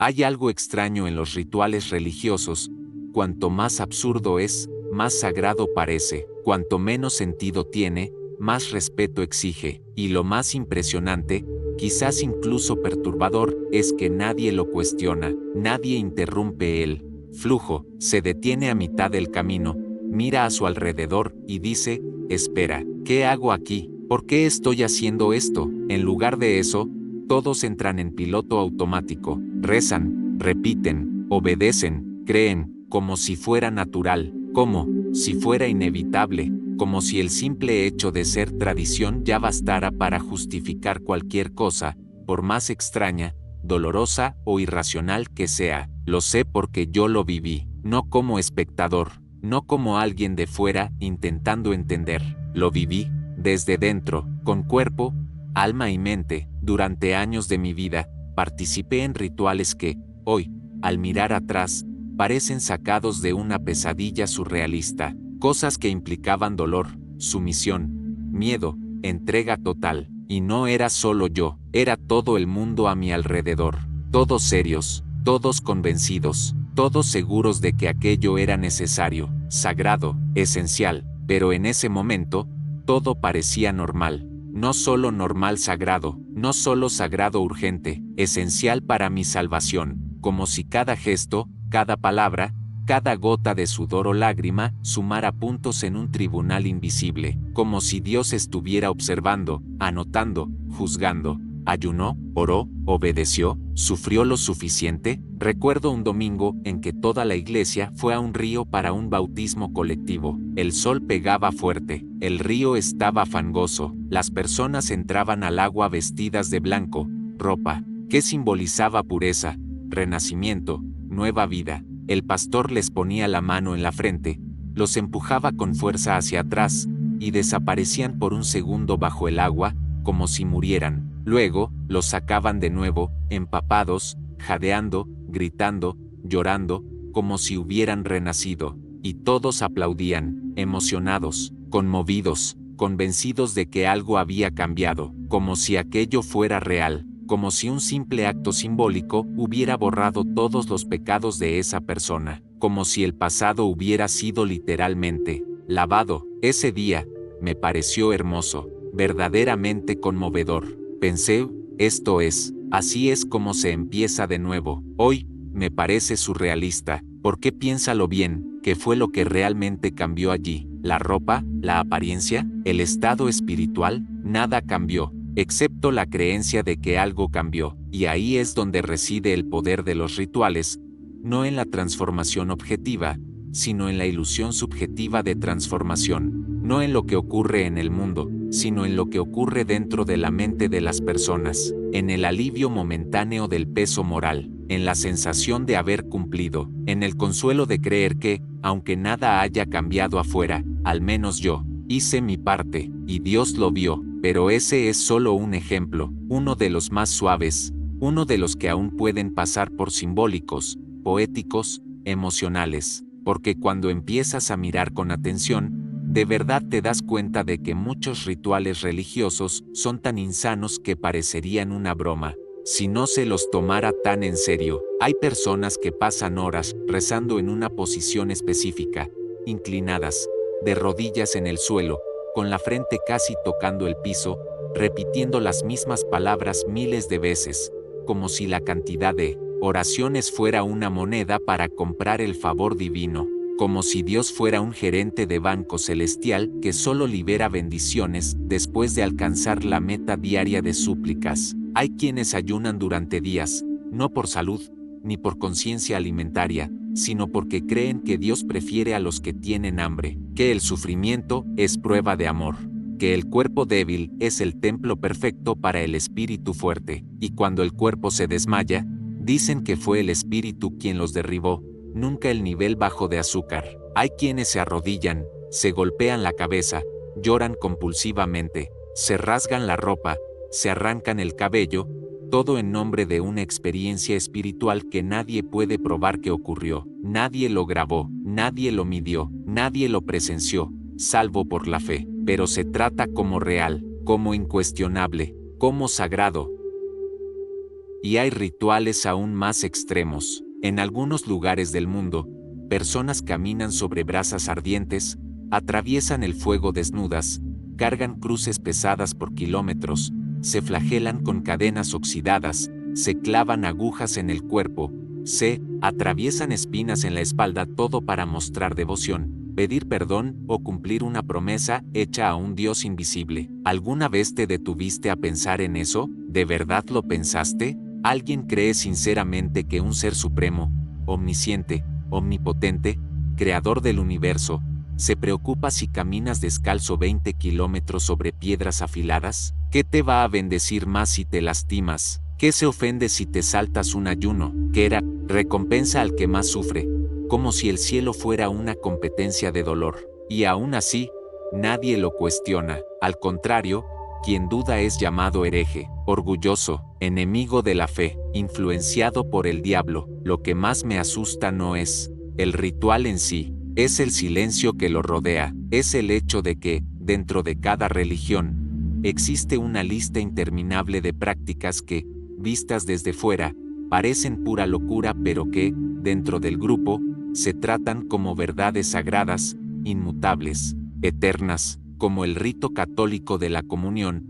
Hay algo extraño en los rituales religiosos. Cuanto más absurdo es, más sagrado parece. Cuanto menos sentido tiene, más respeto exige. Y lo más impresionante, quizás incluso perturbador, es que nadie lo cuestiona, nadie interrumpe el flujo, se detiene a mitad del camino, mira a su alrededor y dice, espera, ¿qué hago aquí? ¿Por qué estoy haciendo esto? En lugar de eso, todos entran en piloto automático, rezan, repiten, obedecen, creen, como si fuera natural, como si fuera inevitable, como si el simple hecho de ser tradición ya bastara para justificar cualquier cosa, por más extraña, dolorosa o irracional que sea. Lo sé porque yo lo viví, no como espectador, no como alguien de fuera intentando entender. Lo viví, desde dentro, con cuerpo, alma y mente. Durante años de mi vida, participé en rituales que, hoy, al mirar atrás, parecen sacados de una pesadilla surrealista. Cosas que implicaban dolor, sumisión, miedo, entrega total. Y no era solo yo, era todo el mundo a mi alrededor. Todos serios, todos convencidos, todos seguros de que aquello era necesario, sagrado, esencial. Pero en ese momento, todo parecía normal. No solo normal sagrado, no solo sagrado urgente, esencial para mi salvación, como si cada gesto, cada palabra, cada gota de sudor o lágrima sumara puntos en un tribunal invisible, como si Dios estuviera observando, anotando, juzgando. Ayunó, oró, obedeció, sufrió lo suficiente. Recuerdo un domingo en que toda la iglesia fue a un río para un bautismo colectivo. El sol pegaba fuerte, el río estaba fangoso, las personas entraban al agua vestidas de blanco, ropa que simbolizaba pureza, renacimiento, nueva vida. El pastor les ponía la mano en la frente, los empujaba con fuerza hacia atrás, y desaparecían por un segundo bajo el agua, como si murieran. Luego, los sacaban de nuevo, empapados, jadeando, gritando, llorando, como si hubieran renacido. Y todos aplaudían, emocionados, conmovidos, convencidos de que algo había cambiado, como si aquello fuera real, como si un simple acto simbólico hubiera borrado todos los pecados de esa persona, como si el pasado hubiera sido literalmente lavado. Ese día, me pareció hermoso, verdaderamente conmovedor. Pensé, así es como se empieza de nuevo. Hoy, me parece surrealista, porque piénsalo bien, ¿qué fue lo que realmente cambió allí? ¿La ropa? ¿La apariencia? ¿El estado espiritual? Nada cambió, excepto la creencia de que algo cambió, y ahí es donde reside el poder de los rituales, no en la transformación objetiva, sino en la ilusión subjetiva de transformación, no en lo que ocurre en el mundo, sino en lo que ocurre dentro de la mente de las personas, en el alivio momentáneo del peso moral, en la sensación de haber cumplido, en el consuelo de creer que, aunque nada haya cambiado afuera, al menos yo hice mi parte, y Dios lo vio. Pero ese es solo un ejemplo, uno de los más suaves, uno de los que aún pueden pasar por simbólicos, poéticos, emocionales, porque cuando empiezas a mirar con atención, de verdad te das cuenta de que muchos rituales religiosos son tan insanos que parecerían una broma, si no se los tomara tan en serio. Hay personas que pasan horas rezando en una posición específica, inclinadas, de rodillas en el suelo, con la frente casi tocando el piso, repitiendo las mismas palabras miles de veces, como si la cantidad de oraciones fuera una moneda para comprar el favor divino, como si Dios fuera un gerente de banco celestial que solo libera bendiciones después de alcanzar la meta diaria de súplicas. Hay quienes ayunan durante días, no por salud, ni por conciencia alimentaria, sino porque creen que Dios prefiere a los que tienen hambre, que el sufrimiento es prueba de amor, que el cuerpo débil es el templo perfecto para el espíritu fuerte, y cuando el cuerpo se desmaya, dicen que fue el espíritu quien los derribó, nunca el nivel bajo de azúcar. Hay quienes se arrodillan, se golpean la cabeza, lloran compulsivamente, se rasgan la ropa, se arrancan el cabello, todo en nombre de una experiencia espiritual que nadie puede probar que ocurrió, nadie lo grabó, nadie lo midió, nadie lo presenció, salvo por la fe, pero se trata como real, como incuestionable, como sagrado. Y hay rituales aún más extremos. En algunos lugares del mundo, personas caminan sobre brasas ardientes, atraviesan el fuego desnudas, cargan cruces pesadas por kilómetros, se flagelan con cadenas oxidadas, se clavan agujas en el cuerpo, se atraviesan espinas en la espalda, todo para mostrar devoción, pedir perdón o cumplir una promesa hecha a un Dios invisible. ¿Alguna vez te detuviste a pensar en eso? ¿De verdad lo pensaste? ¿Alguien cree sinceramente que un ser supremo, omnisciente, omnipotente, creador del universo, se preocupa si caminas descalzo 20 kilómetros sobre piedras afiladas? ¿Qué te va a bendecir más si te lastimas? ¿Qué se ofende si te saltas un ayuno? ¿Qué recompensa al que más sufre? Como si el cielo fuera una competencia de dolor. Y aún así, nadie lo cuestiona. Al contrario, quien duda es llamado hereje, orgulloso, enemigo de la fe, influenciado por el diablo. Lo que más me asusta no es el ritual en sí, es el silencio que lo rodea, es el hecho de que, dentro de cada religión, existe una lista interminable de prácticas que, vistas desde fuera, parecen pura locura, pero que, dentro del grupo, se tratan como verdades sagradas, inmutables, eternas, como el rito católico de la comunión.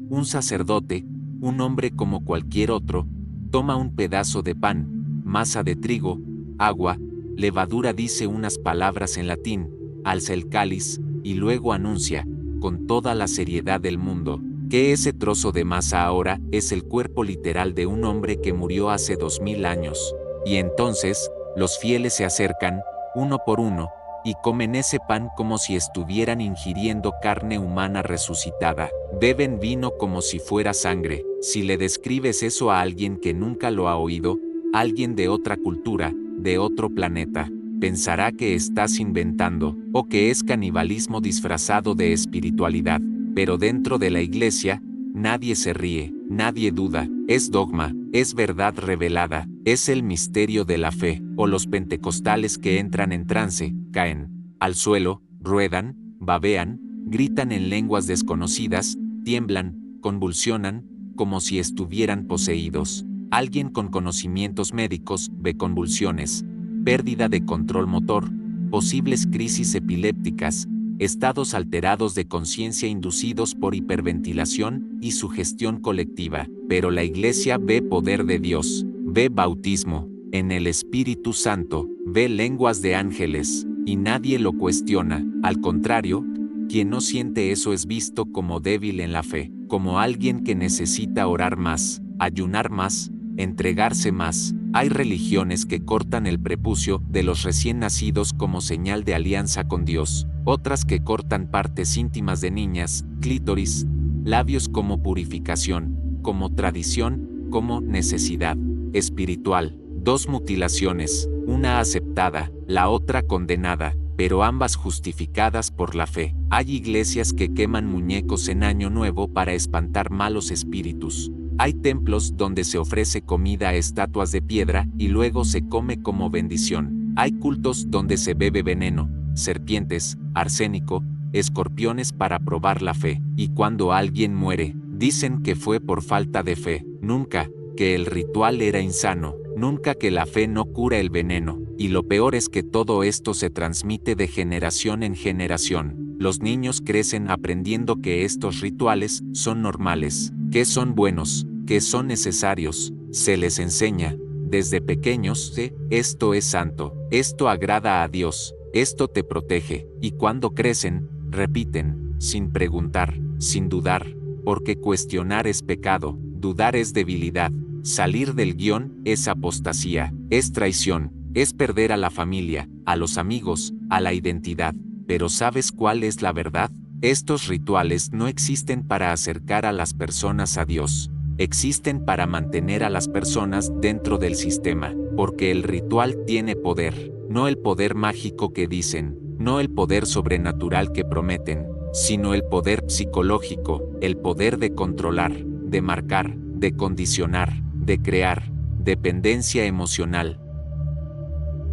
Un sacerdote, un hombre como cualquier otro, toma un pedazo de pan, masa de trigo, agua, levadura, dice unas palabras en latín, alza el cáliz, y luego anuncia, con toda la seriedad del mundo, que ese trozo de masa ahora es el cuerpo literal de un hombre que murió hace 2000 años. Y entonces, los fieles se acercan, uno por uno, y comen ese pan como si estuvieran ingiriendo carne humana resucitada. Beben vino como si fuera sangre. Si le describes eso a alguien que nunca lo ha oído, alguien de otra cultura, de otro planeta, pensará que estás inventando, o que es canibalismo disfrazado de espiritualidad. Pero dentro de la iglesia, nadie se ríe, nadie duda, es dogma, es verdad revelada, es el misterio de la fe. O los pentecostales que entran en trance, caen al suelo, ruedan, babean, gritan en lenguas desconocidas, tiemblan, convulsionan, como si estuvieran poseídos. Alguien con conocimientos médicos ve convulsiones, pérdida de control motor, posibles crisis epilépticas, estados alterados de conciencia inducidos por hiperventilación y sugestión colectiva. Pero la Iglesia ve poder de Dios, ve bautismo en el Espíritu Santo, ve lenguas de ángeles, y nadie lo cuestiona. Al contrario, quien no siente eso es visto como débil en la fe, como alguien que necesita orar más, ayunar más, entregarse más. Hay religiones que cortan el prepucio de los recién nacidos como señal de alianza con Dios, otras que cortan partes íntimas de niñas, clítoris, labios como purificación, como tradición, como necesidad espiritual. Dos mutilaciones, una aceptada, la otra condenada, pero ambas justificadas por la fe. Hay iglesias que queman muñecos en Año Nuevo para espantar malos espíritus. Hay templos donde se ofrece comida a estatuas de piedra y luego se come como bendición. Hay cultos donde se bebe veneno, serpientes, arsénico, escorpiones para probar la fe. Y cuando alguien muere, dicen que fue por falta de fe. Nunca que el ritual era insano, nunca que la fe no cura el veneno. Y lo peor es que todo esto se transmite de generación en generación. Los niños crecen aprendiendo que estos rituales son normales, que son buenos, que son necesarios. Se les enseña, desde pequeños, esto es santo, esto agrada a Dios, esto te protege. Y cuando crecen, repiten, sin preguntar, sin dudar, porque cuestionar es pecado, dudar es debilidad, salir del guión es apostasía, es traición, es perder a la familia, a los amigos, a la identidad. Pero ¿sabes cuál es la verdad? Estos rituales no existen para acercar a las personas a Dios, existen para mantener a las personas dentro del sistema, porque el ritual tiene poder, no el poder mágico que dicen, no el poder sobrenatural que prometen, sino el poder psicológico, el poder de controlar, de marcar, de condicionar, de crear, dependencia emocional.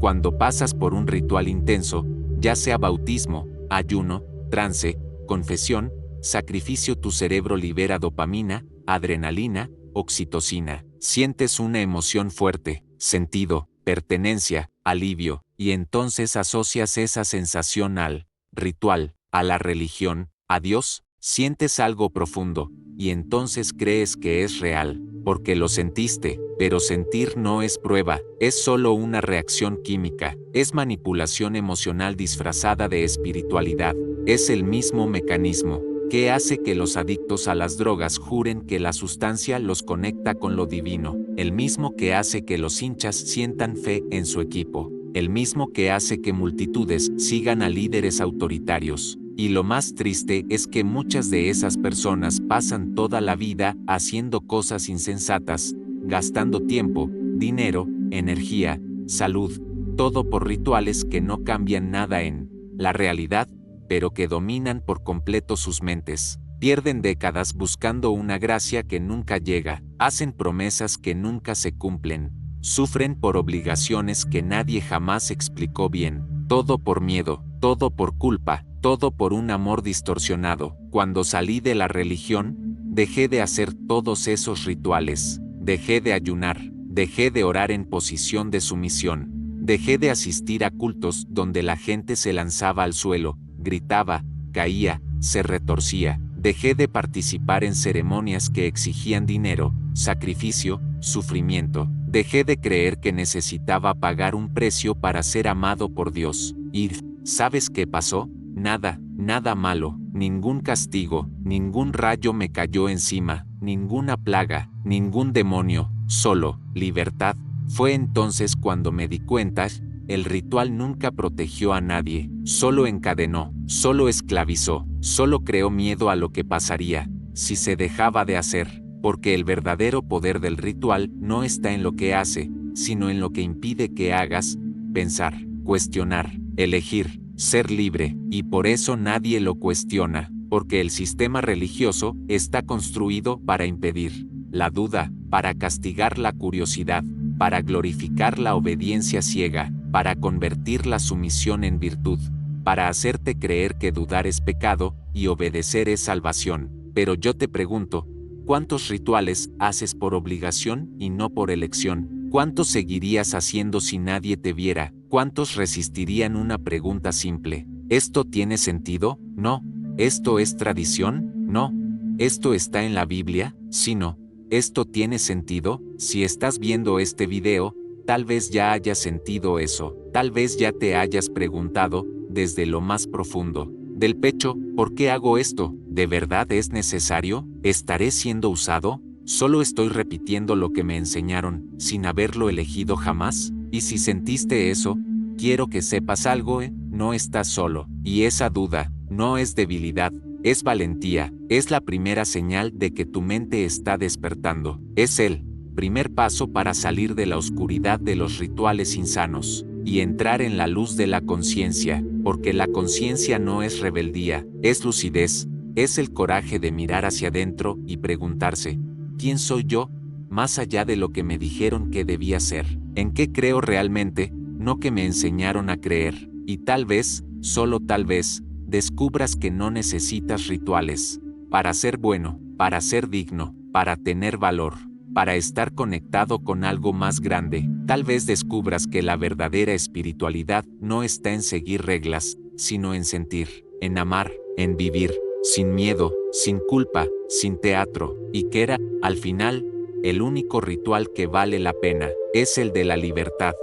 Cuando pasas por un ritual intenso, ya sea bautismo, ayuno, trance, confesión, sacrificio, tu cerebro libera dopamina, adrenalina, oxitocina. sientes una emoción fuerte, sentido, pertenencia, alivio, y entonces asocias esa sensación al ritual, a la religión, a Dios, sientes algo profundo, y entonces crees que es real, porque lo sentiste, pero sentir no es prueba, es solo una reacción química, es manipulación emocional disfrazada de espiritualidad, es el mismo mecanismo que hace que los adictos a las drogas juren que la sustancia los conecta con lo divino, el mismo que hace que los hinchas sientan fe en su equipo, el mismo que hace que multitudes sigan a líderes autoritarios. Y lo más triste es que muchas de esas personas pasan toda la vida haciendo cosas insensatas, gastando tiempo, dinero, energía, salud, todo por rituales que no cambian nada en la realidad, pero que dominan por completo sus mentes. Pierden décadas buscando una gracia que nunca llega, hacen promesas que nunca se cumplen, sufren por obligaciones que nadie jamás explicó bien, todo por miedo, todo por culpa, todo por un amor distorsionado. Cuando salí de la religión, dejé de hacer todos esos rituales, dejé de ayunar, dejé de orar en posición de sumisión, dejé de asistir a cultos donde la gente se lanzaba al suelo, gritaba, caía, se retorcía, dejé de participar en ceremonias que exigían dinero, sacrificio, sufrimiento, dejé de creer que necesitaba pagar un precio para ser amado por Dios. Y, ¿sabes qué pasó? Nada malo, ningún castigo, ningún rayo me cayó encima, ninguna plaga, ningún demonio, solo libertad. Fue entonces cuando me di cuenta, el ritual nunca protegió a nadie, solo encadenó, solo esclavizó, solo creó miedo a lo que pasaría si se dejaba de hacer, porque el verdadero poder del ritual no está en lo que hace, sino en lo que impide que hagas, pensar, cuestionar, elegir, ser libre, y por eso nadie lo cuestiona, porque el sistema religioso está construido para impedir la duda, para castigar la curiosidad, para glorificar la obediencia ciega, para convertir la sumisión en virtud, para hacerte creer que dudar es pecado y obedecer es salvación. Pero yo te pregunto, ¿cuántos rituales haces por obligación y no por elección? ¿Cuántos seguirías haciendo si nadie te viera? ¿Cuántos resistirían una pregunta simple? ¿Esto tiene sentido? No. ¿Esto es tradición? No. ¿Esto está en la Biblia? Sí, no. ¿Esto tiene sentido? Si estás viendo este video, tal vez ya hayas sentido eso, tal vez ya te hayas preguntado, desde lo más profundo del pecho, ¿por qué hago esto? ¿De verdad es necesario? ¿Estaré siendo usado? ¿Solo estoy repitiendo lo que me enseñaron, sin haberlo elegido jamás? Y si sentiste eso, quiero que sepas algo, no estás solo, y esa duda, no es debilidad, es valentía, es la primera señal de que tu mente está despertando, es el primer paso para salir de la oscuridad de los rituales insanos y entrar en la luz de la conciencia, porque la conciencia no es rebeldía, es lucidez, es el coraje de mirar hacia adentro y preguntarse, ¿quién soy yo? Más allá de lo que me dijeron que debía ser, ¿en qué creo realmente? No que me enseñaron a creer, y tal vez, solo tal vez, descubras que no necesitas rituales para ser bueno, para ser digno, para tener valor, para estar conectado con algo más grande. Tal vez descubras que la verdadera espiritualidad no está en seguir reglas, sino en sentir, en amar, en vivir, sin miedo, sin culpa, sin teatro, y que al final, el único ritual que vale la pena es el de la libertad.